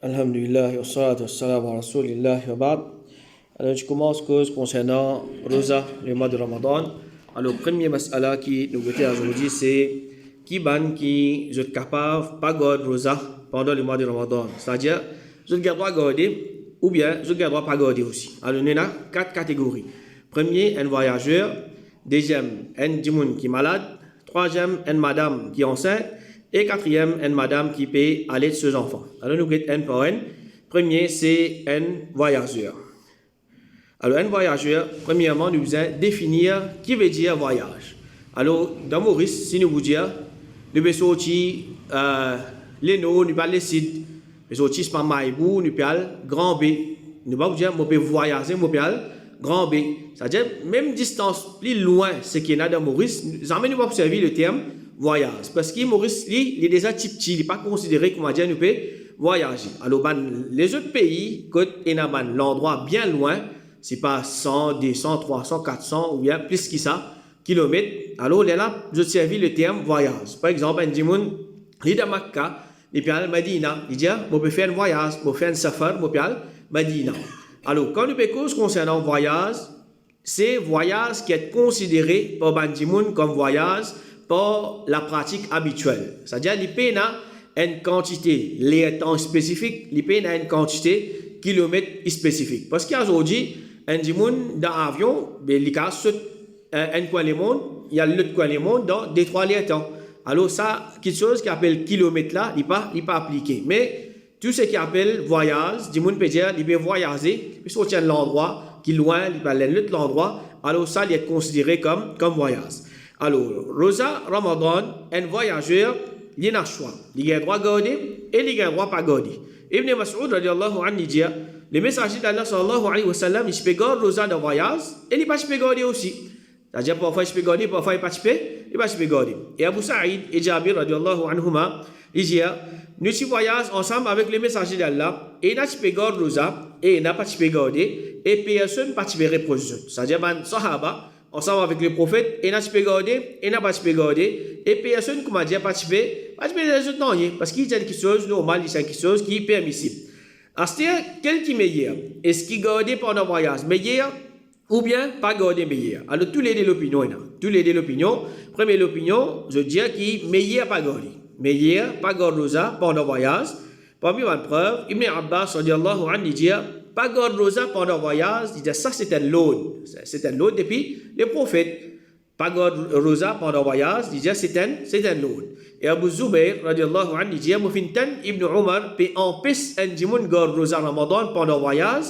Alhamdulillah, wa salatu wassalamu ala rasulillah wa ba'd. Alors, je commence cause concernant Rosa, le mois de Ramadan. Alors, premier mas'ala qui nous goûte aujourd'hui, c'est qui ban qui est capable de pas garder Rosa pendant le mois de Ramadan. C'est-à-dire, je garde garder ou bien je garde pas garder aussi. Alors, on a quatre catégories. Premier, un voyageur. Deuxième, un dimoun qui est malade. Troisième, une madame qui est enceinte. Et quatrième, une madame qui peut aller de ses enfants. Alors, nous regardons un par un. Premier, c'est un voyageur. Alors, un voyageur, premièrement, nous allons définir qui veut dire voyage. Alors, dans Maurice, si nous vous disons, nous pouvons sortir les noms, nous parlons les sites, nous pouvons sortir par Maïbou, nous parlons Grand B. Nous pouvons dire, nous pouvons voyager, nous parlons Grand B. C'est-à-dire, même distance plus loin, ce qu'il y a dans Maurice, nous allons observer le terme voyage. Parce que Maurice, il est déjà petit, il n'est pas considéré comme dire nous pouvons voyager. Alors, les autres pays, quand il y a l'endroit bien loin, c'est pas 100, 200, 300, 400 ou bien plus que ça, kilomètres. Alors, là, je servis le terme voyage. Par exemple, un dimoun, il est à Makkah, il est à Medina, il dit, on peut faire un voyage, on peut faire un safar, on peut faire Medina. Alors, quand nous parlons concernant voyage, c'est voyage qui est considéré par un dimoun comme voyage pour la pratique habituelle. C'est-à-dire, il peut une quantité, les temps spécifiques, il peut une quantité kilomètres spécifiques. Parce qu'aujourd'hui, un dimoun dans l'avion, il y a un coin du monde, il y a l'autre coin du monde dans des trois temps. Alors ça, quelque chose qui appelle kilomètre là, il n'est pas appliqué. Mais tout ce qui appelle voyage, dimoun peut dire, il peut voyager, il peut sortir de l'endroit, qui est loin, il peut aller à l'autre endroit. Alors ça, il est considéré comme voyage. Alors, Rosa Ramadan, un voyageur, il y a un choix. Il y a le droit de garder et il y a le droit de pas garder. Ibn Mas'ud radiallahu anhu dit, le messager d'Allah sallallahu alayhi wa sallam, il peut garder Rosa de voyage et il peut garder aussi. C'est-à-dire, parfois il peut garder, parfois il peut garder. Et Abu Sa'id et Jabir radiallahu anhuma, il dit, nous voyageons ensemble avec le messager d'Allah et il n'a pas garder Rosa et il n'a pas garder et personne n'a pas reproduire. C'est-à-dire, les Sahaba, ensemble avec le prophète, il n'a pas garder, il n'a pas garder, et personne, comme a dit, participer, parce qu'il y a quelque chose de normal, il y a quelque chose qui est permissible. C'est-à-dire, quel qui est meilleur? Est-ce qu'il garder pendant le voyage meilleur ou bien pas garder meilleur? Alors, tous les deux l'opinion, tous les deux l'opinion. Première l'opinion, je dis qu'il est meilleur pas garder. Meilleur pas garder rosa pendant le voyage. Parmi les preuves, Ibn Abbas, radiallahu anhu, dit pas garder rosa pendant le voyage, il dit ça c'est un lot. C'est un lot depuis le prophète. Pas garder rosa pendant le voyage, il dit c'est un lot. Et Abu Zubayr, radiallahu anhu, dit Ibn Umar peut empêcher un dimoun garder rosa Ramadan pendant le voyage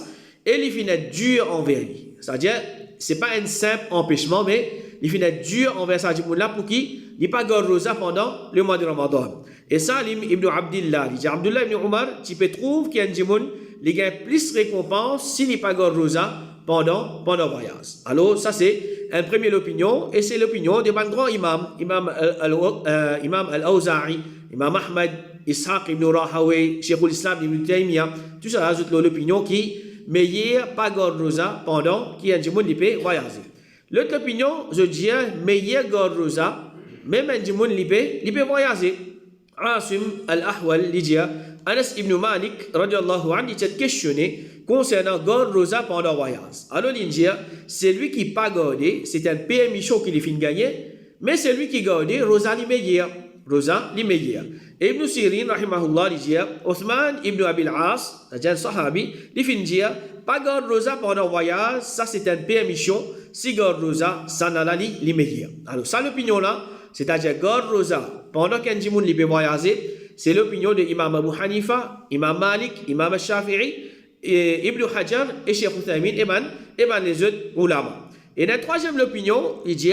et il finit dur envers lui. C'est-à-dire, ce n'est pas un simple empêchement, mais il finit dur envers ce dimoun-là pour qu'il n'ait pas garder rosa pendant le mois de Ramadan. Et Salim ibn Abdullah, il dit Abdullah ibn Umar, tu peux trouver qu'il y a un dimoun il gagne plus de récompense s'il n'est pas garde rosa pendant le voyage. Alors, ça c'est une première opinion, et c'est l'opinion des grands imams, Imam Al-Awza'i, Imam Ahmad, Ishaq ibn Rahaway, Cheikh al-Islam ibn Taymiyyah, tout ça ajoute l'opinion qui meilleur pas garde rosa pendant qu'il y a un dimoun qui peut voyager. L'autre opinion, je dis, meilleur garde rosa, même un dimoun qui peut voyager. Asim al-Ahwal, il dit, Anas ibn Malik, radiallahu anhu, il est questionné concernant garde rosa pendant le voyage. Alors, il dit, c'est lui qui n'a pas gardé, c'est un permission qu'il finit de gagner, mais c'est lui qui garde rosa les meilleurs. Rosa les meilleurs. Ibn Sirin, rahimahullah, il dit, Othman ibn Abil As, c'est un sahabi, il finit de dire, pas garde rosa pendant le voyage, ça c'est une permission, si garde rosa, ça n'a pas les meilleurs. Alors, ça l'opinion là, c'est-à-dire garde rosa pendant qu'un dimoun peut voyager, c'est l'opinion de Imam Abu Hanifa, Imam Malik, Imam Shafi'i, Ibn Hajar et Cheikh Uthaymin et les autres ulama. Et la troisième opinion, il dit,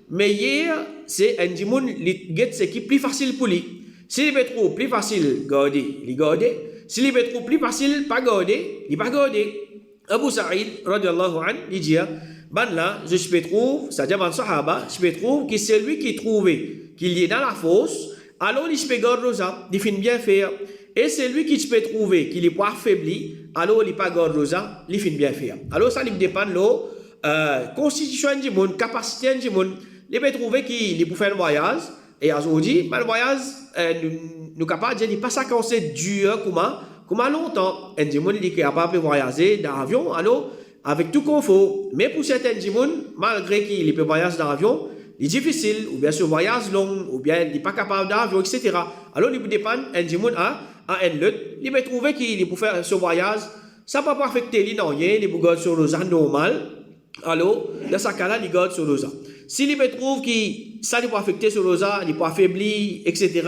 meilleur, c'est un dimoun qui est plus facile pour lui. S'il est trop plus facile garder, il garde. S'il est trop plus facile pas garder, il pas garder. Abu Sa'id, radiallahu anhu, il dit, là, je peux trouver, c'est-à-dire dans le Sahaba, je peux trouver que c'est lui qui trouve qu'il est dans la fosse, alors il peut garder rosa, il finit bien faire. Et c'est lui qui peut trouver qu'il est pas affaibli, alors il pas garder rosa, il finit bien faire. Alors ça dépend de la constitution du monde, capacité du monde. Il peut trouver qu'il peut faire un voyage, et aujourd'hui, le voyage, nous sommes capables de dire, pas ça quand c'est dur, comment, comme à longtemps, un gens qui est capable de voyager dans l'avion, alors, avec tout confort. Mais pour certains gens, malgré qu'ils peuvent voyager dans l'avion, c'est difficile, ou bien ce voyage long, ou bien il n'est pas capable d'avion, etc. Alors, il peut dépendre, un gens à un lot, il peut trouver qu'il peut faire ce voyage, ça ne peut pas affecter les non, il peut garder sur le genre normal. Alors, dans ce cas-là, il garde sur le genre. S'il peut trouver que ça ne peut pas affecter sur le genre, il peut affaiblir, etc.,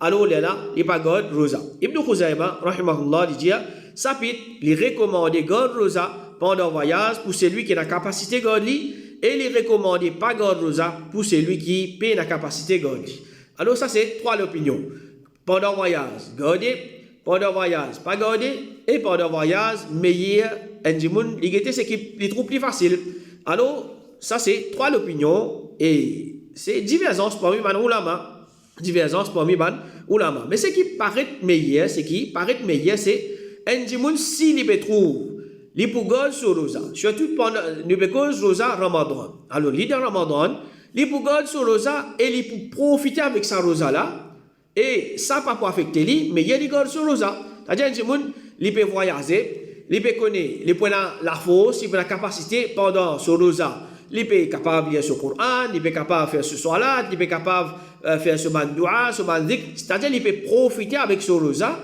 alors là, il pas garde rosa. Ibn Khuzaima, rahimahullah, il dit, ça peut il recommande garde rosa pendant le voyage pour celui qui a la capacité de garder et il recommande pas garde rosa pour celui qui a la capacité de garder. Alors ça c'est trois opinions. Pendant le voyage, garder, pendant le voyage, pas garder et pendant le voyage, meilleur un djimoun, c'est qui trouve plus facile. Alors ça c'est trois opinions et c'est divergence parmi les ulama. Divergence parmi les ulama. Mais ce qui paraît meilleur, c'est un djimoun s'il peut trouver les pougoles sur rosa, surtout pendant le pougoles rosa Ramadan. Alors, l'idée Ramadan, les pougoles sur rosa et les pour profiter avec sa rosa là, et ça pas pour affecter lui, mais il y a les pougoles sur rosa. C'est-à-dire, un djimoun, il peut voyager, il peut connaître, il peut la force, il peut la capacité pendant ce rosa. Il peut être capable de lire ce Coran, il peut être capable de faire ce salat, il peut être capable de faire ce bandoua, ce bandik, c'est-à-dire il peut profiter avec ce rosa.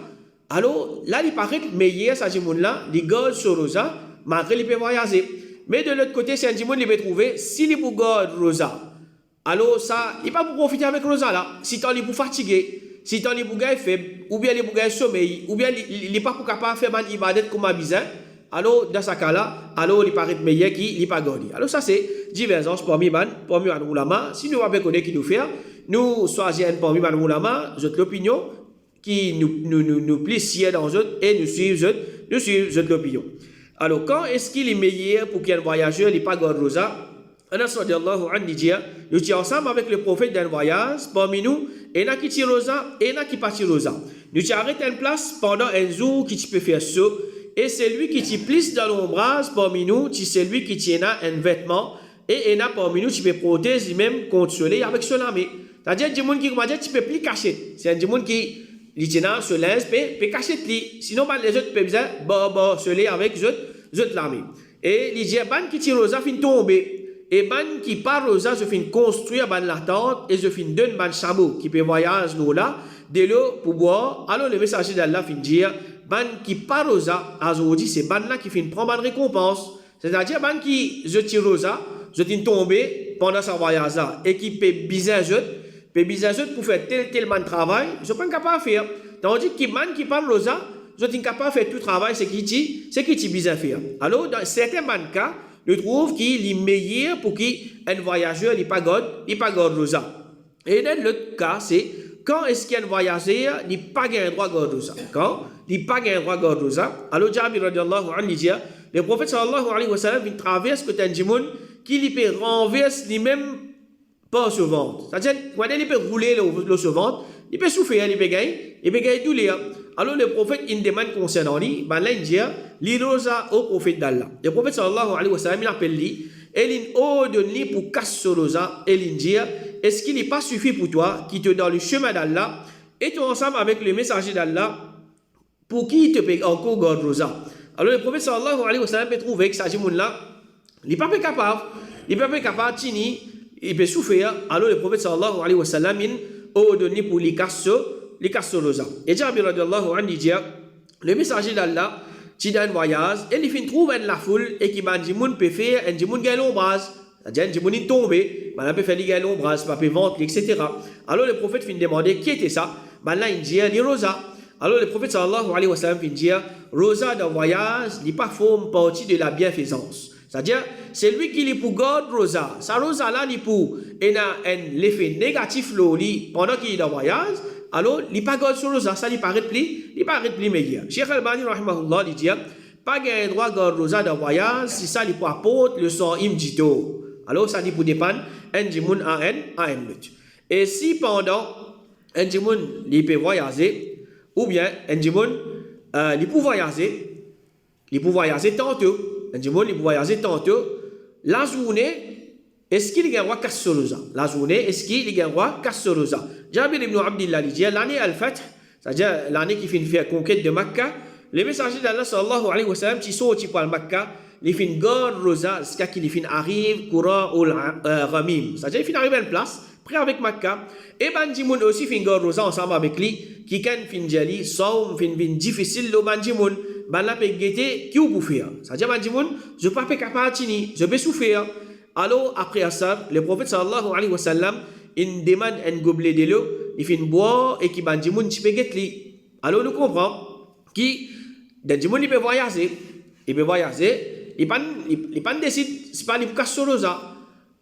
Alors là, il paraît meilleur, ça, là, il garde ce rosa, malgré il peut voyager. Mais de l'autre côté, c'est un djimoun, il peut trouver, s'il peut garder rosa, alors ça, il ne peut pas profiter avec rosa là. Si tu es fatigué, si tu es faible, ou bien il est sommeil, ou bien il n'est pas capable de faire un ibadet comme un bizarre. Alors, dans ce cas-là, alors il paraît meilleur qu'il n'est pas gardé. Alors, ça, c'est divergence parmi les ulama. Si nous avons connaître qui nous fait, nous choisissons parmi les ulama, l'opinion qui nous plaisir dans eux et nous suivons l'opinion. Alors, quand est-ce qu'il est meilleur pour qu'un voyageur n'ait pas gardé rosa? Anas radiallahu anhu dit, nous sommes ensemble avec le prophète d'un voyage, parmi nous, il y en a qui tire rosa et il y en a qui pas tire rosa. Nous sommes arrêtés à une place pendant un jour qui peut faire ça. Et celui qui t'y plisse dans l'ombrage parmi nous, c'est celui qui tient un vêtement, et il y en a parmi nous qui peut protéger lui-même contre le soleil avec ce lamé. C'est-à-dire, il y a des gens qui ne peuvent plus cacher. C'est un gens qui tient ce linge, peut cacher lui. Sinon, les autres peuvent dire, bon, soleil avec les autres lamé. Et les gens qui tirent rosa finissent tomber. Et les gens qui parlent rosa, je finis construire la tente, et je finis donner un chameau qui peut voyager là, de l'eau pour boire. Alors, le messager d'Allah finit dire, ban qui parle rosa, aujourd'hui, c'est ban là qui finit prendre une récompense. C'est-à-dire, ban qui je tire rosa, je t'ai tombé pendant sa voyage là, et qui peut biser pour faire tel man travail, je ne suis pas capable de faire. Tandis que ban qui parle rosa, je suis capable de faire tout le travail, c'est qui bise à faire. Alors, dans certains cas, je trouve qu'il est meilleur pour qu'un voyageur n'ait pas garde rosa. Et dans l'autre cas, c'est quand est-ce qu'un voyageur n'a pas un droit de garde rosa? Quand il n'a pas un droit de garde rosa, alors Jabir radiallahu anhu dit, le prophète sallallahu alayhi wa sallam, il traverse que un djimoun qui peut renverser lui-même pas sur ventre. C'est-à-dire, quand il peut rouler le sur ventre, il peut souffrir, il peut gagner douleur. Alors le prophète, il demande concernant lui, ben là il dit, l'irosa au prophète d'Allah. Le prophète sallallahu alayhi wa sallam, il appelle lui, et il ordonne lui pour casser ce rosa, et il dit, est-ce qu'il n'est pas suffi pour toi qui te dans le chemin d'Allah, et tu ensemble avec le messager d'Allah, pour qui te paye encore garde rosa? Alors le prophète sallallahu alayhi wa sallam peut trouver que ça là, il n'est pas capable, de tenir, il peut souffrir. Alors le prophète sallallahu alayhi wa sallam, il ordonne pour les casser rosa. Et Jabir radiallahu anhu dit, le messager d'Allah, tu dans un voyage, et il finit trouver la foule, et qui m'a dit, moun peut faire, un dit, moun gagne l'ombrage. C'est-à-dire, un dit, moun est tombé, man peut faire les l'ombrage, pas peut vendre, etc. Alors le prophète finit demander, qui était ça? Man là, il dit, les rosa. Alors le prophète sallallahu alayhi wa sallam finit dire, rosa d'un voyage, n'est pas forme partie de la bienfaisance. C'est-à-dire, c'est lui qui est pour garde rosa. Sa rosa là, il pour, il a un effet négatif pendant qu'il est dans voyage. Alors, il n'est pas garde sur rosa, ça, il paraît plus meilleur. Cheikh Albani, rahimahullah, il dit, pas un droit garde rosa dans voyage, si ça, il peut apporter le sang imdito. Alors, ça, il peut dépendre, un djimoun à un autre. Et si pendant, un djimoun, il peut voyager, ou bien, un djimoun, il peut voyager tantôt. Un djimoun, il peut voyager tantôt. La journée, est-ce qu'il y a un roi Kassorosa? La journée, est-ce qu'il y a un roi Kassorosa? Jabir ibn Abdillah dit, l'année Al-Fath, c'est-à-dire l'année qui finit faire conquête de Makkah, le messager d'Allah sallallahu alayhi wa sallam qui sorti pour Makkah, il fait une garde rosa jusqu'à qu'il arrive courant au Ramim. C'est-à-dire il arrive à une place près avec Makkah et Banjimoun aussi fait une garde rosa ensemble avec lui qui kan fin jali saum fin difficile lo Banjimoun ban la pe guetter qui ou bouffer. C'est-à-dire Banjimoun je pas capable tini, je peux souffrir. Alors après ça, le prophète sallallahu alayhi wa sallam il demande un gobelet de l'eau, il fait boire et qui Banjimoun tu peux guetter. Alors nous comprenons qui Banjimoun il peut voyager, il pas décide c'est pas il casse rosa.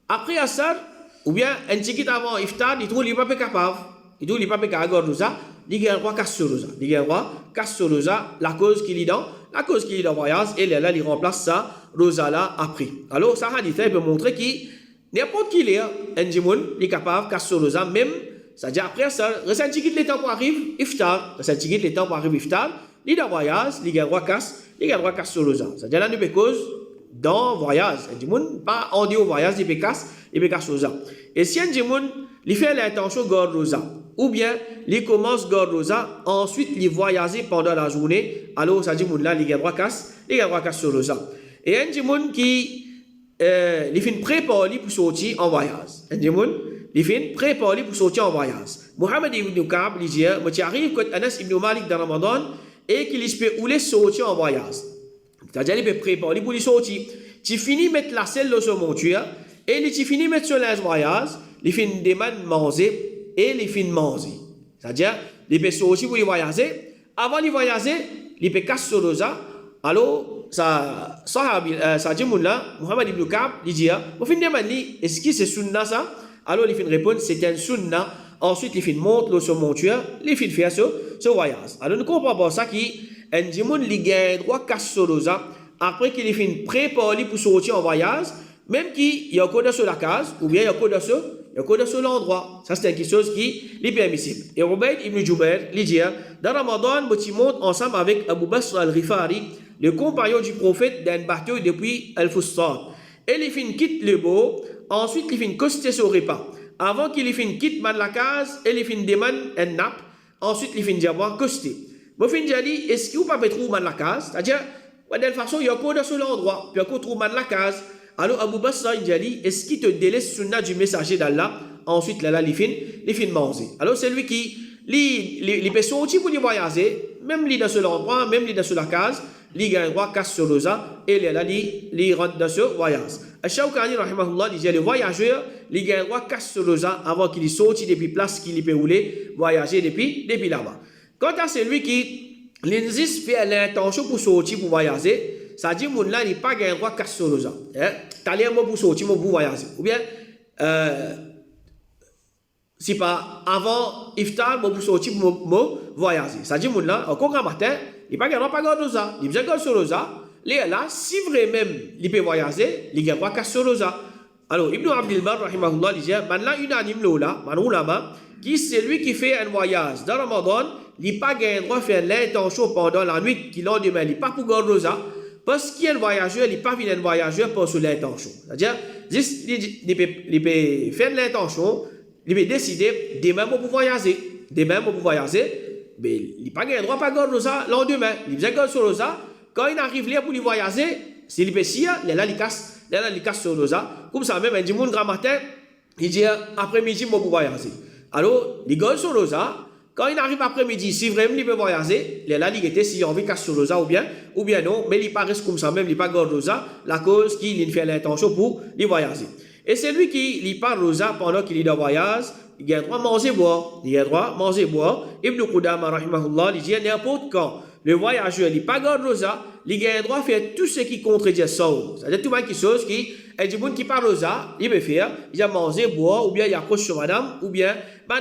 Après ça ou bien un petit avant iftar il trouve il pas capable, il trouve il pas capable rosa, il gagne roi casse rosa, la cause qu'il est dans voyage et là il remplace ça rosa là après. Alors ça hadith peut montrer qui n'importe qui est un jimoun il est capable casse rosa même c'est-à-dire après ça ressenti qu'il le temps pour arrive iftar, il dans voyage, il gagne roi casse rosa. C'est-à-dire là nous peut cause dans voyage, un jimoun pas en dit au voyage il peut casse rosa. Et si un jimoun il fait l'intention garde rosa ou bien il commence garde rosa ensuite il voyage pendant la journée alors ça jimoun là il gagne roi casse rosa. Et un jimoun qui il fait préparer pour sortir en voyage. Un jimoun il fait préparer pour sortir en voyage. Mohamed ibn Ka'b il dit moi j'arrive quand Anas ibn Malik dans Ramadan et qu'il peut ouler sortir en voyage. C'est-à-dire il peut préparer pour sortir. Tu finis mettre la selle sur mon tueur et tu finis mettre sur linge voyage, il fait une demande manger et il fait manger. C'est-à-dire il peut sortir pour voyager. Avant de voyager, il peut casser sur rosa. Alors ça dit là, Mohamed ibn Ka'b il dit au fin de demander est-ce que c'est sunna ça? Alors il fait répondre c'est un sunna. Ensuite il fait monte sur mon tueur, il fait faire ce voyage. Alors nous comprenons pas ça qui un jimoun li gagne droit casse sur rosa après qu'il fait une préparer pour sortir en voyage même qu'il y a code sur la case ou bien il y a code sur l'endroit. Ça c'est quelque chose qui est permissible. Et Ubayd ibn Jubair il dit dans Ramadan tu montes ensemble avec Abu Basr al-Ghifari le compagnon du prophète d'un bateau depuis Al-Fustat et il fait quitte le beau ensuite il fait coster sur repas avant qu'il fait quitte man la case et il fait demande un nappe ensuite il fait avoir coster. Bon fin dit est-ce que vous pas trouver man la case c'est-à-dire de toute façon il y a code sur l'endroit puis il trouve man la case. Alors Abu Basra il dit est-ce qu'il te délaisse sunna du messager d'Allah ensuite là il fin manger. Alors c'est lui qui les peut sortir pour voyager même lui dans ce endroit même lui dans la case il gagne droit casse sur rosa et là il rentre dans ce voyage. Ash-Shawkani rahimahullah dit le voyageur il gagne droit casse sur rosa avant qu'il sorte depuis place qu'il peut rouler voyager depuis là-bas. Quant à celui qui l'insiste fait l'intention pour sortir pour voyager, ça dit mon là il pas gagne droit casse sur rosa. T'as l'air pour sortir pour voyager ou bien si pas avant iftar pour sortir pour voyager. Ça dit mon là encore un matin il pas gagne droit pas gagne rosa, il besoin sur rosa. Là si vraiment il peut voyager, il gagne droit casse sur rosa. Alors Ibn Abdul Bar rahimahullah dit man là unanime là man ulama qui c'est lui qui fait un voyage dans Ramadan il pas gagne droit faire l'intention pendant la nuit qui lendemain il pas pour garder rosa parce qu'il y a un voyageur il pas un voyageur pour sur l'intention c'est-à-dire il peut faire l'intention il peut décider demain pour voyager mais il pas gagne droit pas garder rosa lendemain il besoin garder sur rosa quand il arrive là pour lui voyager s'il peut si là il casse sur rosa comme ça même un dimanche grand matin il dit après-midi pour voyager alors il garde sur rosa. Quand il arrive après-midi, si vraiment il peut voyager, là il était si il a envie de casser sur rosa ou bien non, mais il pas reste comme ça même, il pas garde rosa, la cause qu'il fait l'intention pour lui voyager. Et c'est lui qui lit pas rosa pendant qu'il est dans voyage, il a droit manger boire, Ibn Qudama rahimahullah, il dit n'importe quand le voyageur il pas garde rosa, il a droit faire tout ce qui contredit ça. C'est-à-dire tout quelque chose qui est du monde qui parle rosa, il peut faire, il a manger boire ou bien il approche sur madame ou bien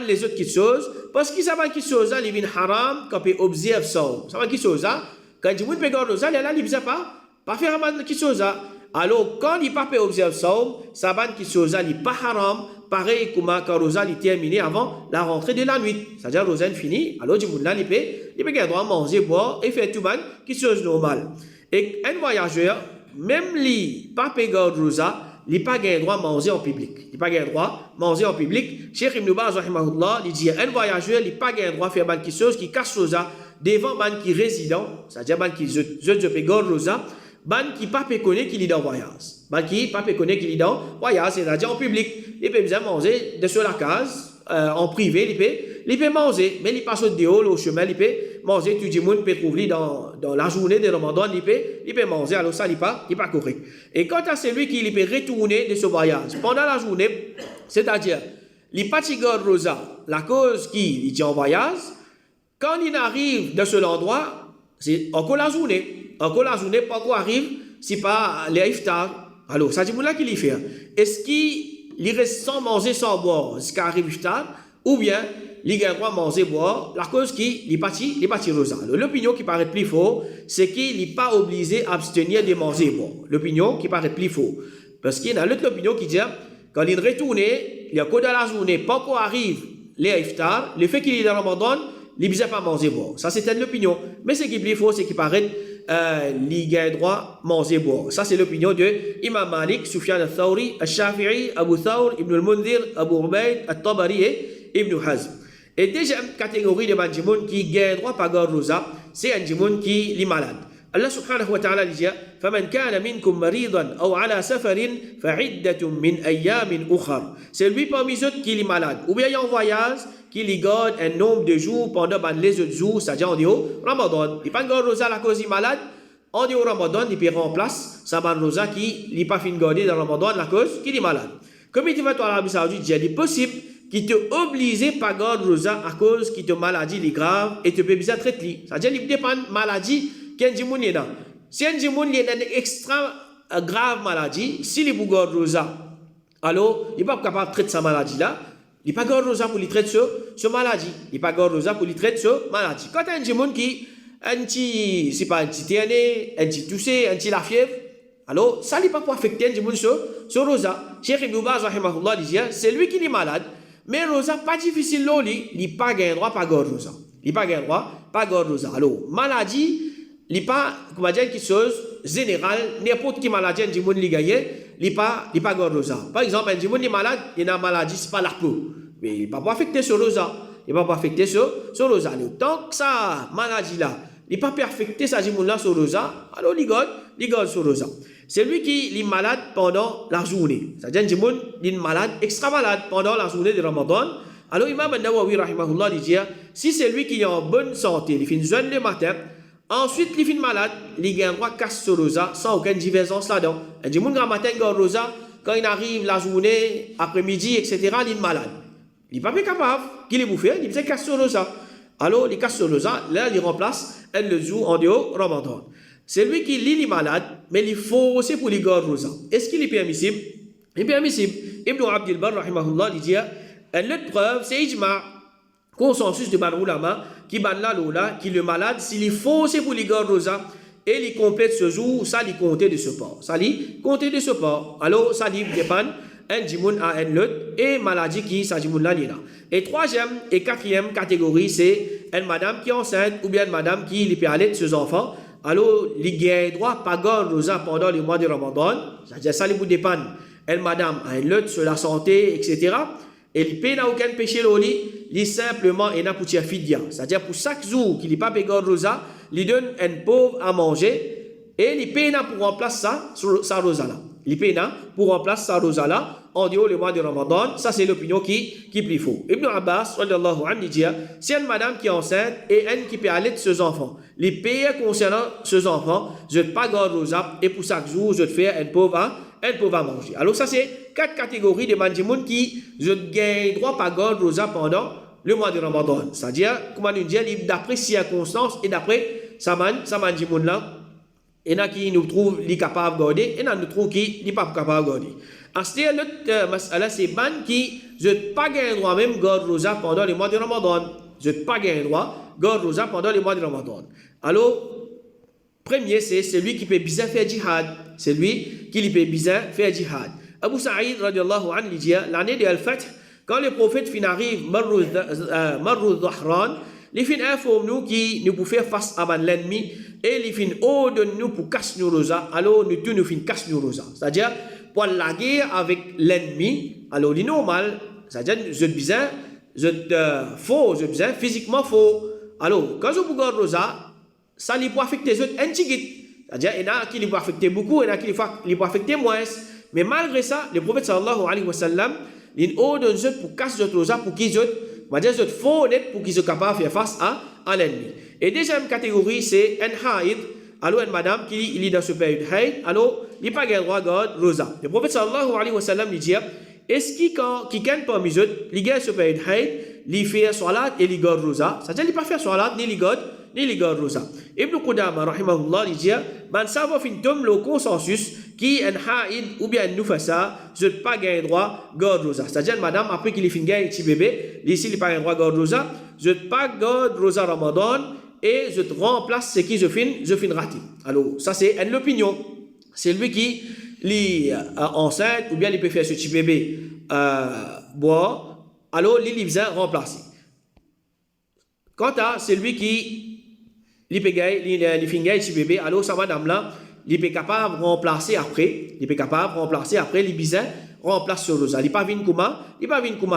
les autres choses parce qu'ils savent qu'ils sont là, ils viennent haram quand ils observent ça. Savent qu'ils sont là, quand du monde peut garder rosa, là il ne pas faire mal qu'ils sont là. Alors quand il pas peut observer ça, savent qu'ils sont là, il pas haram. Pareil comme quand rosa est terminé avant la rentrée de la nuit. C'est-à-dire rosa est fini, alors du monde là il peut garder manger boire et faire tout mal qui sont normal. Et un voyageur même lui pas peut garder rosa, il pas gain droit manger en public. Cheikh Ibn Baz rahimahullah il dit un voyageur il pas gain droit faire quelque chose qui casse rosa devant ban qui résident, c'est-à-dire ban qui je peux gor rosa, ban qui pas peut connaître qu'il est dans voyage. Ban qui pas peut connaître qu'il est dans voyage, c'est-à-dire en public, il peut bien manger de sur la case, en privé, il peut manger, mais il passe au dehors, au chemin, il peut manger, tout le monde peut trouver dans la journée de Ramadan, il peut manger, alors ça, il pas correct. Et quant à celui qui peut retourner de ce voyage, pendant la journée, c'est-à-dire, il fatigue rosa, la cause qui est en voyage, quand il arrive de cet endroit, c'est encore la journée, pas qu'on arrive, c'est pas les iftar. Alors, ça dit là qu'il y fait. Est-ce qu'il reste sans manger, sans boire, jusqu'à arrive iftar, ou bien il a le droit de manger, boire, la cause qui est parti rosa. L'opinion qui paraît plus faux, c'est qu'il n'est pas obligé d'abstenir de manger, boire. L'opinion qui paraît plus faux. Parce qu'il y a l'autre opinion qui dit, quand il retourne, il y a que dans la journée, pas qu'on arrive les iftar, le fait qu'il est dans le Ramadan, il ne peut pas manger, boire. Ça, c'est une opinion. Mais ce qui est plus faux, c'est qu'il paraît il a le droit de manger, boire. Ça, c'est l'opinion de Imam Malik, Sufyan al-Thawri, al-Shafi'i, Abu Thawr, Ibn al-Mundhir, Abu Ubaid, al-Tabari et Ibn Hazm. Et deuxième catégorie de bandjimoun qui a le droit de pagar rosa, c'est un djimoun qui est malade. Allah subhanahu wa ta'ala dit فَمَنْ كَانَ مِنْكُمْ مَرِيضًا أَوْ عَلَى سَفَرٍ فَعِدَّةٌ مِنْ أَيَّامٍ أُخَرٍ. C'est lui parmi eux qui est malade. Ou bien il y a un voyage qui lui garde un nombre de jours pendant les autres jours, c'est-à-dire en dehors Ramadan. Il pas garde rosa à la cause du malade. En dehors Ramadan, il peut remplacer sa ban rosa qui n'est pas fin de garder dans Ramadan à la cause qui est malade. Comme il dit à l'Arabie Saoudite, il est possible qui te oblige pas garder rosa à cause qui te maladie est grave et te peut bien traiter. C'est-à-dire il dépend de maladie qu'un djimoun est là. Si un djimoun est une extra grave maladie, s'il est pour garder rosa, alors il n'est pas capable de traiter sa maladie là. Il n'est pas garde rosa pour lui traiter ce maladie. Il n'est pas garde rosa pour lui traiter ce maladie. Quand un djimoun qui c'est pas un petit TNE, un petit toussé, un petit la fièvre, alors ça n'est pas pour affecter un djimoun ce rosa. Cheikh Ibn Baz rahimahullah dit c'est lui qui est malade. Mais rosa pas difficile là, il n'est pas gain droit pas garde rosa. Il n'est pas gain droit pas garde rosa. Alors maladie, il n'est pas comment dire quelque chose général, n'importe qui maladie un djimoun li gagne, il n'est pas garde rosa. Par exemple un djimoun est malade, il a une maladie c'est pas la peau. Mais il ne va pas affecter ce rosa. Il ne va pas affecter ce rosa. Tant que ça maladie là, il ne va pas affecter sa djimoun là sur rosa, alors il garde sur rosa. C'est lui qui est malade pendant la journée. C'est-à-dire un djimoun est malade, extra malade pendant la journée de Ramadan. Alors Imam An-Nawawi rahimahullah dit si c'est lui qui est en bonne santé, il fait une jeûne le matin, ensuite il fait malade, il a un droit casse sur rosa sans aucune divergence là-dedans. Un djimoun le matin garde rosa, quand il arrive la journée, après-midi, etc., il est malade. Il n'est pas capable, qu'il est bouffé, il fait casse sur rosa. Alors il casse sur rosa, là il remplace, elle le joue en dehors Ramadan. C'est lui qui est malade, mais il faut aussi pour les garder rosa. Est-ce qu'il est permissible? Il est permissible. Ibn Abdil Bar, rahimahullah, il dit l'autre preuve, c'est ijma, consensus de Ban Ulama, qui ban la lola, qui le malade, s'il faut aussi pour les garder rosa, et il complète ce jour, ça lui compte de ce port. Ça lui compte de ce port. Alors, ça lui dépend, un djimoun à un lot, et maladie qui, sa djimoun là, là. Et troisième et quatrième catégorie, c'est une madame qui est enceinte, ou bien une madame qui peut aller de ses enfants. Alors, il a droit pas garder rosa pendant le mois de Ramadan. C'est-à-dire, ça lui dépend. Elle, madame, a une lutte sur la santé, etc. Et il n'a aucun péché au lit. Il simplement est là pour tirer fidya. C'est-à-dire, pour chaque jour qu'il n'est pas garder rosa, il donne un pauvre à manger. Et il paye pour remplacer ça, sa rosa là. Il paye pour remplacer sa rosa là en dehors le mois de Ramadan. Ça, c'est l'opinion qui est plus faux. Ibn Abbas, sallallahu anhu, dit c'est une madame qui est enceinte et elle qui peut aller de ses enfants. Les pays concernant ses enfants, je ne pas garder rosa et pour chaque jour, je te fais un pauvre à manger. Alors, ça, c'est 4 catégories de mandjimoun qui je gagne droit pas garder rosa pendant le mois de Ramadan. C'est-à-dire, comment nous dire, d'après circonstances et d'après sa mandjimoun là. Il y en a qui nous trouvent capables de garder, et il y en a qui nous trouvent qui ne sont pas capables de garder. Ensuite, l'autre masala, c'est ban qui ne pas gagner droit même garder rosa pendant le mois de Ramadan. Je ne pas gagner droit garder rosa pendant le mois de Ramadan. Alors, premier, c'est celui qui peut bien faire djihad. C'est lui qui peut bien faire djihad. Abu Sa'id, radiallahu anhu, dit l'année de Al-Fath, quand le prophète fin arrive, Marru Dhahran, les fins informent nous qui nous pouvons faire face à l'ennemi et les fins ordonnent nous pour casser nos rosa. Alors nous tous nous fin casser nos rosa. C'est-à-dire pour la guerre avec l'ennemi. Alors il est normal. C'est-à-dire je besoin physiquement faut alors, quand vous garde rosa, ça lui peut affecter les autres un petit guide. C'est-à-dire, il y en a qui lui peut affecter beaucoup, il y en a qui lui peut affecter moins. Mais malgré ça, le prophète sallallahu alayhi wa sallam, il ordonne aux autres pour casser les autres rosa, pour qu'ils autres, on va dire, les autres font honnête pour qu'ils soient capables de faire face à l'ennemi. Et deuxième catégorie, c'est un haïd. Alors, une madame qui est dans ce période de haïd, alors, il n'a pas le droit de garder rosa. Le prophète sallallahu alayhi wa sallam lui dit, est-ce qu'il quelqu'un parmi eux, il garde ce période de haïd, il fait salat et il garde rosa, c'est-à-dire il ne peut pas faire salat ni il garde rosa. Ibn Qudama, rahimahullah, il dit, man savent fintum le consensus qui est un haïd ou bien un nufasa, je n'ai pas le droit de garder rosa. C'est-à-dire, madame, après qu'il finit un petit bébé, ici, il n'a pas le droit de garder rosa, je n'ai pas garder rosa Ramadan et je remplace ce qui je finis raté. Alors, ça c'est une opinion. C'est lui qui est enceinte ou bien il peut faire ce petit bébé boire, alors il besoin remplacer. Quant à celui qui il finit petit bébé, alors ça madame là, il est capable de remplacer après, il besoin remplace sur rosa. Il pas vinn kuma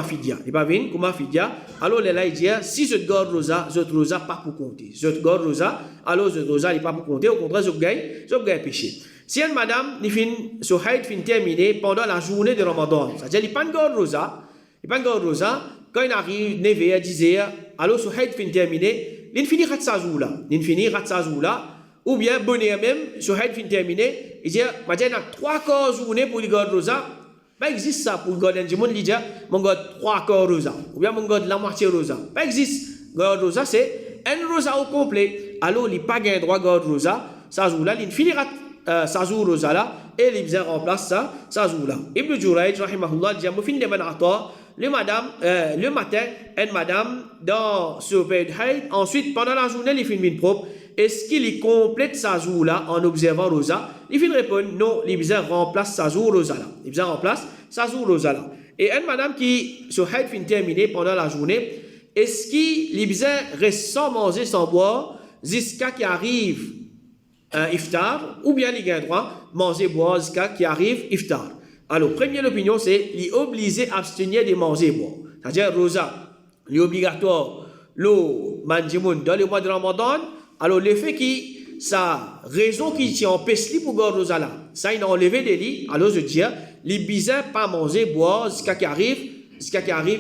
fidia. Alors là il dit si je garde rosa pas pour compter. Je garde rosa, alors je rosa il pas pour compter, au contraire je gagne péché. Si une madame il fin so haid fin terminé pendant la journée de Ramadan, c'est-à-dire il pas garde rosa, quand il arrive 9h 10h, alors so haid fin terminé, il finit sa jour-là. Ou bien bonheur même so haid fin terminé, il dit maintenant 3 quarts journée pour garder rosa. Pas existe ça pour garder un monde dit mon garde 3 quarts rosa ou bien mon garde la moitié rosa. Pas existe. Garde rosa c'est un rosa au complet. Alors il pas gain droit garde rosa, ça jour là il finira sa jour rosa là et il vient remplace ça sa jour là. Ibn Jurayj rahimahullah dit mo fin de manata le matin une madame dans ce période haid, ensuite pendant la journée il finit propre. Est-ce qu'il complète sa jour là en observant rosa? Il finit répondre non, il vient remplace sa jour rosa là. Et une madame qui se haid fin terminé pendant la journée, est-ce qu'il vient reste sans manger, sans boire jusqu'à qui arrive iftar, ou bien il gagne droit manger, boire jusqu'à qui arrive iftar? Alors première opinion c'est il est obligé d'abstenir de manger, boire. C'est-à-dire rosa, il est obligatoire le manjimoun dans le mois de Ramadan. Alors, le fait que sa raison qui empêche pour garder rosa là, ça il a enlevé des lits, alors je dis, les bizarres pas manger, boire jusqu'à qui arrive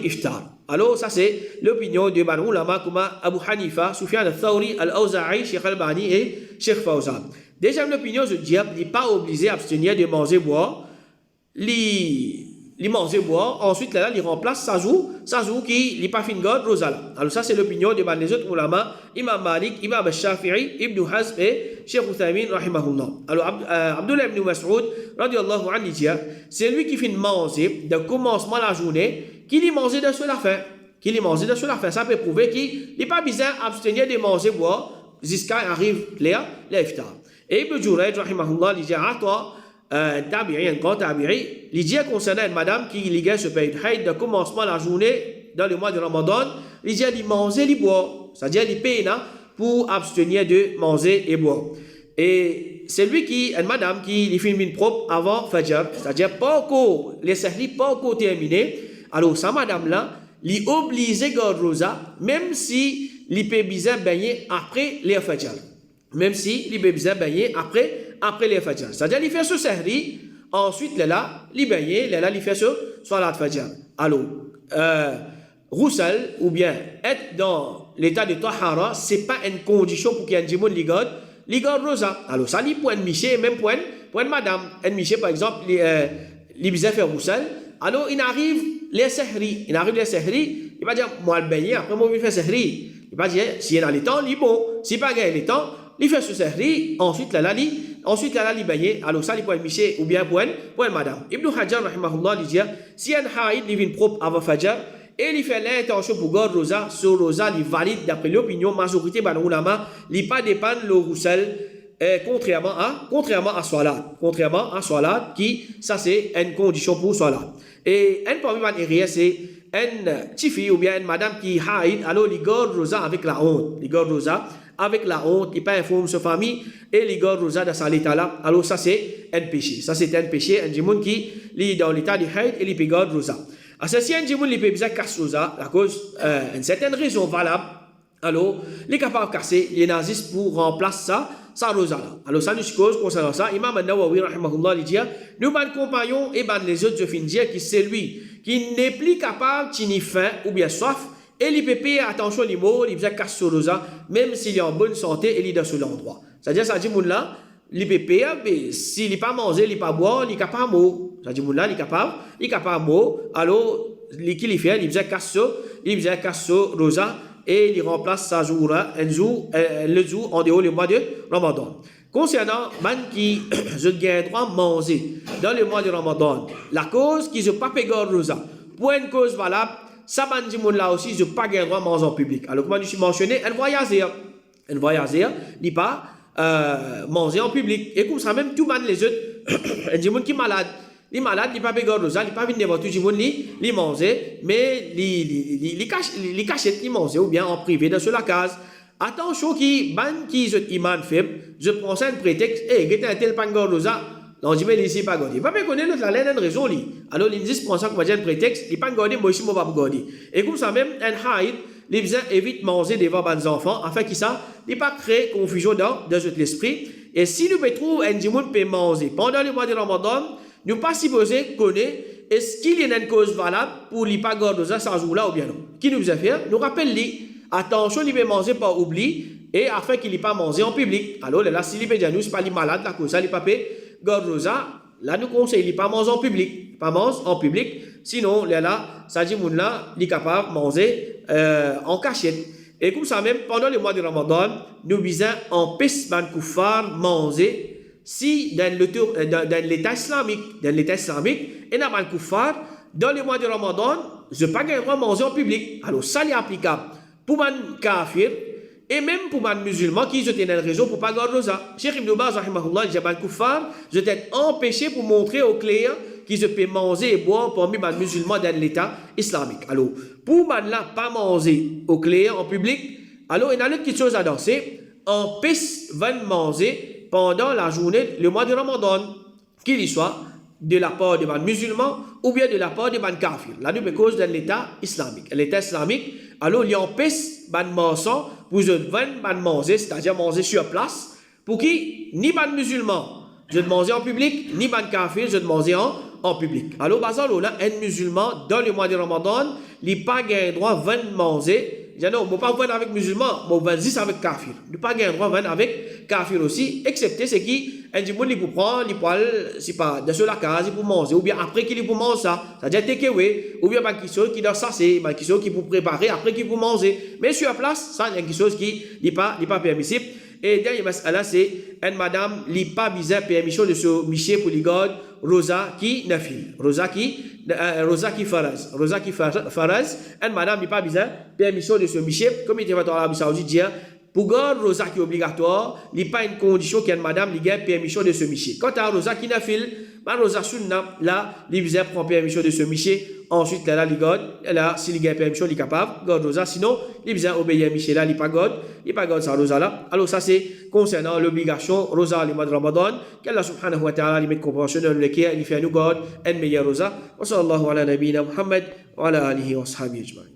iftar. Alors, ça c'est l'opinion de Banu Ulama comme Abu Hanifa, Sufyan al-Thawri, al-Awza'i, Sheikh al-Bani et Sheikh Fawzan. Deuxième opinion, je dis, il n'est pas obligé d'abstenir de manger, boire, il mange boire, ensuite là, il remplace sa joue qui n'est pas fin garde rosa là. Alors ça c'est l'opinion de les autres ulama, Imam Malik, Imam Shafi'i, Ibn Hazm et Cheikh Uthaymin rahimahullah. Alors Abdullah ibn Mas'ud radiyallahu anhu dit, c'est lui qui finit manger de commencement la journée, qui lui mange de sur la fin. Ça peut prouver qu'il n'est pas besoin d'abstenir de manger boire jusqu'à arrive l'iftar. Et Ibn Jurayj rahimahullah dit, tabi'i, il dit concernant une madame qui ligue ce pays de commencement la journée dans le mois de Ramadan, il dit de manger, de boire, c'est-à-dire il paye pour abstenir de manger et boire. Et c'est lui qui, une madame qui fait une propre avant Fajr, c'est-à-dire pas encore, les sahli pas encore terminé, alors sa madame là, il est obligé de garder rosa, même si il peut bien baigner après les Fajr. Après les Fajr. C'est-à-dire, il fait ce sahri, ensuite, il baigner, il fait ce salat Fajr. Alors, roussel, ou bien être dans l'état de tahara, ce n'est pas une condition pour qu'il y ait un djimoun li garde rosa. Alors, ça, il pour un miché, même pour une madame. Un miché, par exemple, il vient faire roussel. Alors, il arrive les sahri. Il va dire, moi, le baigner, après, moi, je vais faire sahri. Il va dire, s'il y a les temps, il est bon. S'il n'y a pas les temps, il fait ce sahri, ensuite il baigner, alors ça il peut être miché ou bien pour une madame. Ibn Hajar rahimahullah dit, si un haïd il vient propre avant Fajr et il fait l'intention pour garder rosa, ce rosa il valide d'après l'opinion majorité de l'ulama, il pas dépendre le roussel contrairement à salat qui ça c'est une condition pour salat. Et un parmi les c'est une petite fille ou bien une madame qui haïd, alors il garde rosa avec la honte, il pas informe sa famille et il garde rosa dans cet état-là. Alors ça c'est un péché. Un djimoun qui est dans l'état de haïd et il peut garder rosa. Alors si un djimoun il peut bien casser rosa, à cause une certaine raison valable, alors, les capables de casser les nazis pour remplacer ça rosa là. Alors, ça nous cause concernant ça. Imam An-Nawawi, rahimahullah, il dit, nous, ban compagnons et ban les autres, je finis dire que c'est lui qui n'est plus capable de ni faim ou bien soif, et il peut payer attention les mots, il peut casser rosa, même s'il est en bonne santé et il est dans ce l'endroit. C'est-à-dire, ça dit, là, il peut payer, mais s'il n'est pas mangé, il n'est pas boire, il n'est capable de mot. Ça dit, là, il est capable de mot. Alors, ce qu'il fait, il peut casser rosa, et il remplace sa jour, le jour en dehors du mois de Ramadan. Concernant man qui je gagne droit manger dans le mois de Ramadan, la cause qui je pas payer rosa pour une cause valable, ça man dit là aussi je pas gagne droit manger en public. Alors comme je suis mentionné, un voyageur, il pas manger en public et comme ça même tout man les autres, un dit qui malade. Les malades, ils ne peuvent pas payer rosa, ils ne peuvent pas venir tout le monde, ils mangent, mais ils cachent, ils mangent, ou bien en privé dans la case. Attention, qui sont iman faible, je prends ça un prétexte, et il y a un tel pan rosa, on dit, mais ici, pas gardé. Pas connaître la laine, une raison, alors ils disent, prends ça comme un prétexte, ils ne pas gardé, moi aussi, je ne vais pas garder. Et comme ça même, un haïd, les gens évitent de manger devant les enfants, afin qu'ils ça, ne pas créer confusion dans l'esprit. Et si nous trouvons un dimoun peut manger pendant le mois de Ramadan, nous ne sommes pas supposés connaître est-ce qu'il y a une cause valable pour ne pas garder ça ce jour-là ou bien non. Qui nous a fait? Nous rappelle attention, il peut manger par oubli et afin qu'il ne pas manger en public. Alors là, s'il peut dire nous, ce n'est pas les malades, la cause, il ne peut pas garder ça. Là, nous conseillons, il ne pas manger en public. Pas manger en public. Sinon, là, ça dit là, il est capable de manger en cachette. Et comme ça même, pendant le mois de Ramadan, nous visons en piste ban koufar manger. Si dans l'État islamique, et dans le koufar, dans le mois de Ramadan, je n'ai pas le droit de manger en public. Alors ça est applicable pour les kafir et même pour les musulmans qui ont une raison pour ne pas garder ça. Cheikh Ibn Baz, rahimahullah, il dit que le koufar, je t'ai empêché pour montrer aux clients qu'ils peuvent manger et boire parmi les musulmans dans l'État islamique. Alors, pour ne pas manger aux clients en public, alors il y a une autre chose à danser, empêche de manger pendant la journée, le mois de Ramadan, qu'il soit de la part des musulmans ou bien de la part des kafirs. Là, nous, cause de l'État islamique. L'État islamique, alors, il empêche les maçons pour manger, c'est-à-dire manger sur place, pour qui ni les musulmans, je ne manger en public, ni les kafirs, je ne manger en public. Alors, là, un musulman, dans le mois de Ramadan, il n'a pas le droit de manger. Je ne peux pas venir avec musulmans, mais on va dire avec kafir. Ne pas gagner droit venir avec kafir aussi, excepté ce qui, un dit, il peut prendre, il peut c'est pas, de la case, il peut manger, ou bien après qu'il peut manger ça, c'est-à-dire takeaway, ou bien quelque chose qui doit s'asseoir, quelque chose qui peut préparer, après qu'il peut manger. Mais sur la place, ça, il y a quelque chose qui n'est pas permissible. Et dernier masala, c'est une madame qui n'a pas besoin de permission de ce monsieur pour les garder, Rosa qui nafil, Rosa qui faraz, une madame n'a pas besoin de permission de ce monsieur, comme il était en Arabie Saoudite, dire, pour garder Rosa qui est obligatoire, il n'y a pas une condition qu'une madame ait permission de ce monsieur. Quant à Rosa qui nafil, Rosa sunna, là, il besoin prend permission de ce monsieur. Ensuite, là, il garde. Là, s'il a permission, il est capable de garder Rosa. Sinon, il besoin obéir à Michel, là, il ne pas garde sa Rosa là. Alors, ça, c'est concernant l'obligation Rosa le mois de Ramadan. Qu'Allah subhanahu wa ta'ala lui mette compréhension dans le cas, il fait à nous garde une meilleure Rosa. Wa sallallahu ala nabina Muhammad wa ala alihi wa sahbihi ajma'in.